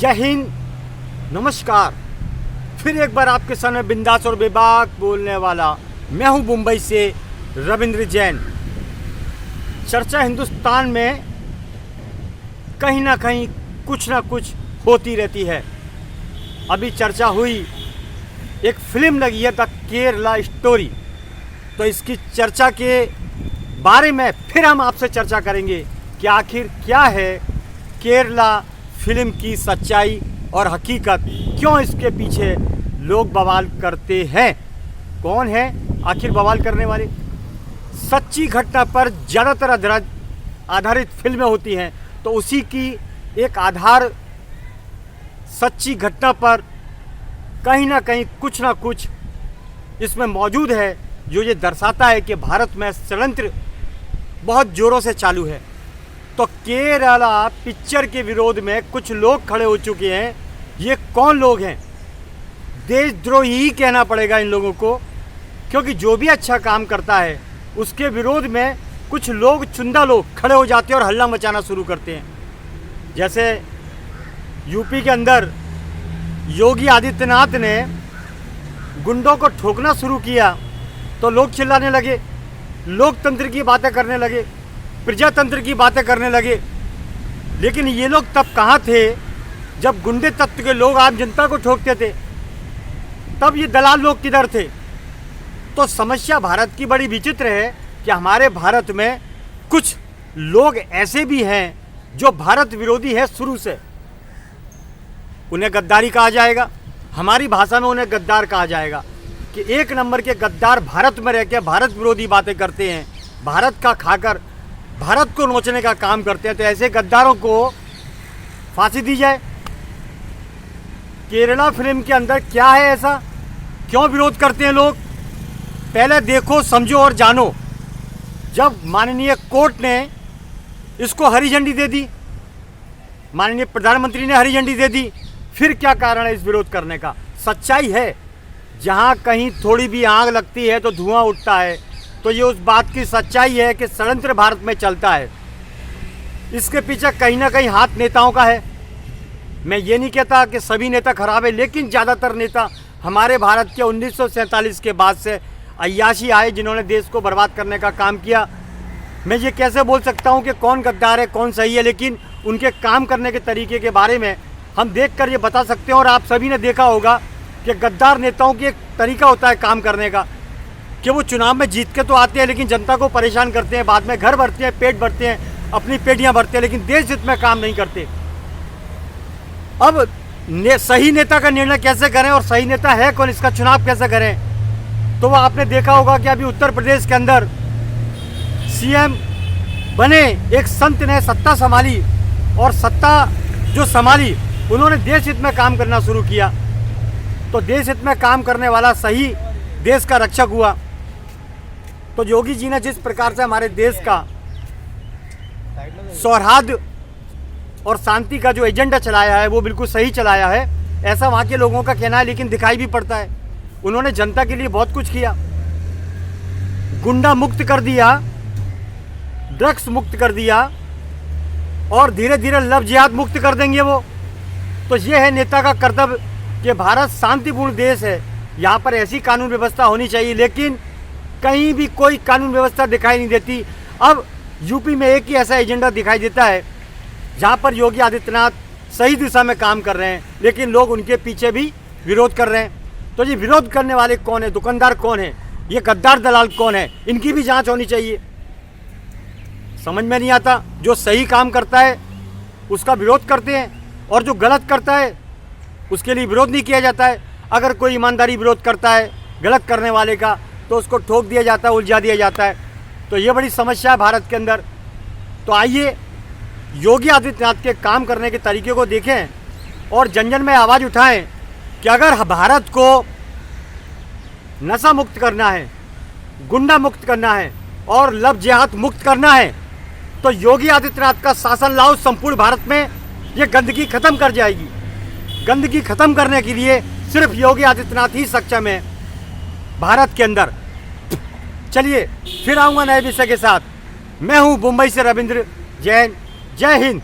जय हिंद, नमस्कार। फिर एक बार आपके सामने बिंदास और बेबाक बोलने वाला मैं हूं मुंबई से रविंद्र जैन। चर्चा हिंदुस्तान में कहीं ना कहीं कुछ ना कुछ होती रहती है। अभी चर्चा हुई, एक फिल्म लगी है द केरला स्टोरी, तो इसकी चर्चा के बारे में फिर हम आपसे चर्चा करेंगे कि आखिर क्या है केरला फिल्म की सच्चाई और हकीकत, क्यों इसके पीछे लोग बवाल करते हैं, कौन है आखिर बवाल करने वाले। सच्ची घटना पर ज़्यादातर आधारित फिल्में होती हैं, तो उसी की एक आधार सच्ची घटना पर कहीं ना कहीं कुछ ना कुछ इसमें मौजूद है, जो ये दर्शाता है कि भारत में षड्यंत्र बहुत ज़ोरों से चालू है। तो केरला पिक्चर के विरोध में कुछ लोग खड़े हो चुके हैं। ये कौन लोग हैं? देशद्रोही ही कहना पड़ेगा इन लोगों को, क्योंकि जो भी अच्छा काम करता है उसके विरोध में कुछ लोग, चुंदा लोग खड़े हो जाते हैं और हल्ला मचाना शुरू करते हैं। जैसे यूपी के अंदर योगी आदित्यनाथ ने गुंडों को ठोकना शुरू किया तो लोग चिल्लाने लगे, लोकतंत्र की बातें करने लगे, प्रजातंत्र की बातें करने लगे। लेकिन ये लोग तब कहाँ थे जब गुंडे तत्व के लोग आम जनता को ठोकते थे? तब ये दलाल लोग किधर थे? तो समस्या भारत की बड़ी विचित्र है कि हमारे भारत में कुछ लोग ऐसे भी हैं जो भारत विरोधी है शुरू से। उन्हें गद्दारी कहा जाएगा, हमारी भाषा में उन्हें गद्दार कहा जाएगा कि एक नंबर के गद्दार भारत में रह के भारत विरोधी बातें करते हैं, भारत का खाकर भारत को नोचने का काम करते हैं। तो ऐसे गद्दारों को फांसी दी जाए। केरला फिल्म के अंदर क्या है ऐसा, क्यों विरोध करते हैं लोग? पहले देखो, समझो और जानो। जब माननीय कोर्ट ने इसको हरी झंडी दे दी, माननीय प्रधानमंत्री ने हरी झंडी दे दी, फिर क्या कारण है इस विरोध करने का? सच्चाई है, जहां कहीं थोड़ी भी आग लगती है तो धुआं उठता है। तो ये उस बात की सच्चाई है कि षड्यंत्र भारत में चलता है। इसके पीछे कहीं ना कहीं हाथ नेताओं का है। मैं ये नहीं कहता कि सभी नेता खराब है, लेकिन ज़्यादातर नेता हमारे भारत के 1947 के बाद से अय्याशी आए, जिन्होंने देश को बर्बाद करने का काम किया। मैं ये कैसे बोल सकता हूँ कि कौन गद्दार है कौन सही है, लेकिन उनके काम करने के तरीके के बारे में हम देख कर ये बता सकते हैं। और आप सभी ने देखा होगा कि गद्दार नेताओं की एक तरीका होता है काम करने का, कि वो चुनाव में जीत के तो आते हैं लेकिन जनता को परेशान करते हैं, बाद में घर भरते हैं, पेट भरते हैं, अपनी पेटियां भरते हैं, लेकिन देश हित में काम नहीं करते। अब सही नेता का निर्णय कैसे करें और सही नेता है कौन, इसका चुनाव कैसे करें? तो वो आपने देखा होगा कि अभी उत्तर प्रदेश के अंदर सीएम बने एक संत ने सत्ता संभाली, और सत्ता जो संभाली उन्होंने देश हित में काम करना शुरू किया। तो देश हित में काम करने वाला सही देश का रक्षक हुआ। तो योगी जी ने जिस प्रकार से हमारे देश का सौहार्द और शांति का जो एजेंडा चलाया है वो बिल्कुल सही चलाया है, ऐसा वहाँ के लोगों का कहना है, लेकिन दिखाई भी पड़ता है। उन्होंने जनता के लिए बहुत कुछ किया, गुंडा मुक्त कर दिया, ड्रग्स मुक्त कर दिया, और धीरे धीरे लव जिहाद मुक्त कर देंगे वो। तो ये है नेता का कर्तव्य कि भारत शांतिपूर्ण देश है, यहाँ पर ऐसी कानून व्यवस्था होनी चाहिए, लेकिन कहीं भी कोई कानून व्यवस्था दिखाई नहीं देती। अब यूपी में एक ही ऐसा एजेंडा दिखाई देता है जहाँ पर योगी आदित्यनाथ सही दिशा में काम कर रहे हैं, लेकिन लोग उनके पीछे भी विरोध कर रहे हैं। तो ये विरोध करने वाले कौन है, दुकानदार कौन है, ये गद्दार दलाल कौन है, इनकी भी जांच होनी चाहिए। समझ में नहीं आता, जो सही काम करता है उसका विरोध करते हैं, और जो गलत करता है उसके लिए विरोध नहीं किया जाता है। अगर कोई ईमानदारी विरोध करता है गलत करने वाले का, तो उसको ठोक दिया जाता है, उलझा दिया जाता है। तो ये बड़ी समस्या है भारत के अंदर। तो आइए योगी आदित्यनाथ के काम करने के तरीके को देखें और जन जन में आवाज़ उठाएं कि अगर भारत को नशा मुक्त करना है, गुंडा मुक्त करना है और लव जिहाद मुक्त करना है, तो योगी आदित्यनाथ का शासन लाओ। संपूर्ण भारत में ये गंदगी खत्म कर जाएगी। गंदगी खत्म करने के लिए सिर्फ योगी आदित्यनाथ ही सक्षम है भारत के अंदर। चलिए फिर आऊँगा नए विषय के साथ। मैं हूँ मुंबई से रविंद्र जैन। जय हिंद।